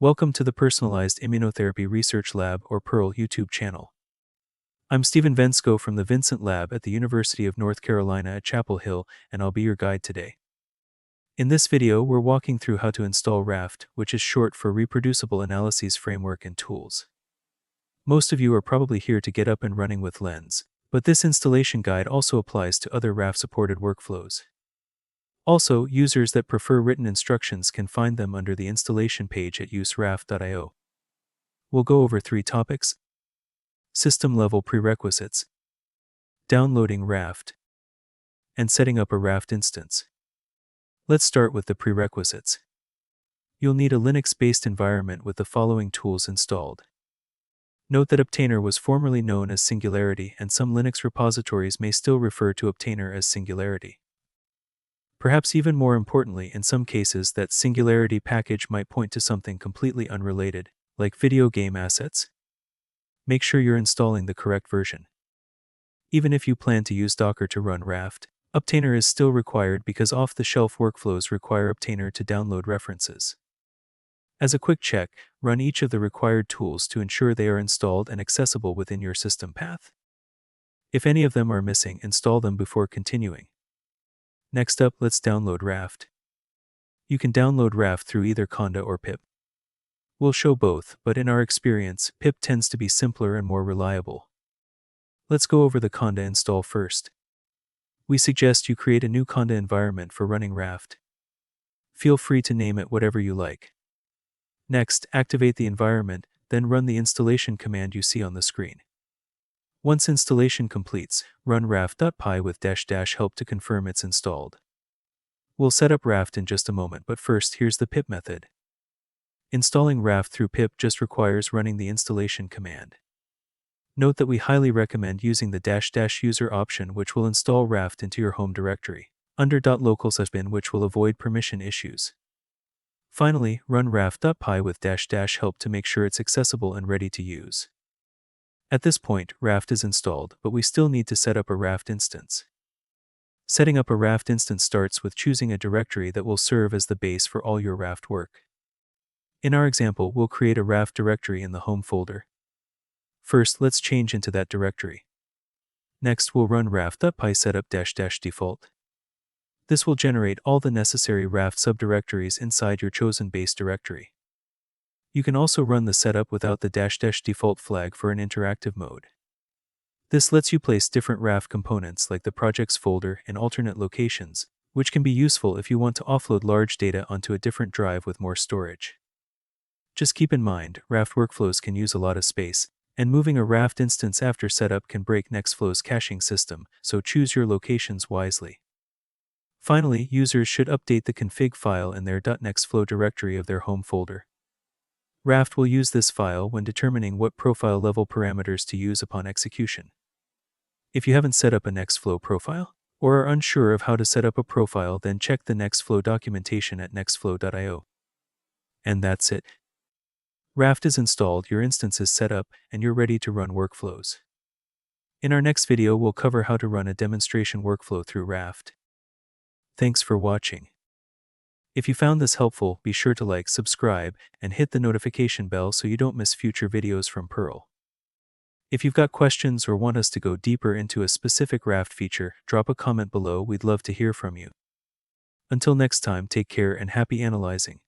Welcome to the Personalized Immunotherapy Research Lab or PEARL YouTube channel. I'm Stephen Vensko from the Vincent Lab at the University of North Carolina at Chapel Hill, and I'll be your guide today. In this video, we're walking through how to install RAFT, which is short for Reproducible Analyses Framework and Tools. Most of you are probably here to get up and running with Lens, but this installation guide also applies to other RAFT-supported workflows. Also, users that prefer written instructions can find them under the installation page at useraft.io. We'll go over 3 topics: system-level prerequisites, downloading RAFT, and setting up a RAFT instance. Let's start with the prerequisites. You'll need a Linux-based environment with the following tools installed. Note that Obtainer was formerly known as Singularity, and some Linux repositories may still refer to Obtainer as Singularity. Perhaps even more importantly, in some cases that Singularity package might point to something completely unrelated, like video game assets. Make sure you're installing the correct version. Even if you plan to use Docker to run RAFT, Obtainer is still required because off-the-shelf workflows require Obtainer to download references. As a quick check, run each of the required tools to ensure they are installed and accessible within your system path. If any of them are missing, install them before continuing. Next up, let's download RAFT. You can download RAFT through either Conda or pip. We'll show both, but in our experience, pip tends to be simpler and more reliable. Let's go over the Conda install first. We suggest you create a new Conda environment for running RAFT. Feel free to name it whatever you like. Next, activate the environment, then run the installation command you see on the screen. Once installation completes, run raft.py with --help to confirm it's installed. We'll set up RAFT in just a moment, but first here's the pip method. Installing RAFT through pip just requires running the installation command. Note that we highly recommend using the --user option, which will install RAFT into your home directory, under .localsbin, which will avoid permission issues. Finally, run raft.py with --help to make sure it's accessible and ready to use. At this point, RAFT is installed, but we still need to set up a RAFT instance. Setting up a RAFT instance starts with choosing a directory that will serve as the base for all your RAFT work. In our example, we'll create a RAFT directory in the home folder. First, let's change into that directory. Next, we'll run raft.py setup --default. This will generate all the necessary RAFT subdirectories inside your chosen base directory. You can also run the setup without the --default flag for an interactive mode. This lets you place different RAFT components like the projects folder in alternate locations, which can be useful if you want to offload large data onto a different drive with more storage. Just keep in mind, RAFT workflows can use a lot of space, and moving a RAFT instance after setup can break Nextflow's caching system, so choose your locations wisely. Finally, users should update the config file in their .nextflow directory of their home folder. RAFT will use this file when determining what profile level parameters to use upon execution. If you haven't set up a Nextflow profile, or are unsure of how to set up a profile, then check the Nextflow documentation at nextflow.io. And that's it. RAFT is installed, your instance is set up, and you're ready to run workflows. In our next video, we'll cover how to run a demonstration workflow through RAFT. Thanks for watching. If you found this helpful, be sure to like, subscribe, and hit the notification bell so you don't miss future videos from PEARL. If you've got questions or want us to go deeper into a specific RAFT feature, drop a comment below, we'd love to hear from you. Until next time, take care and happy analyzing.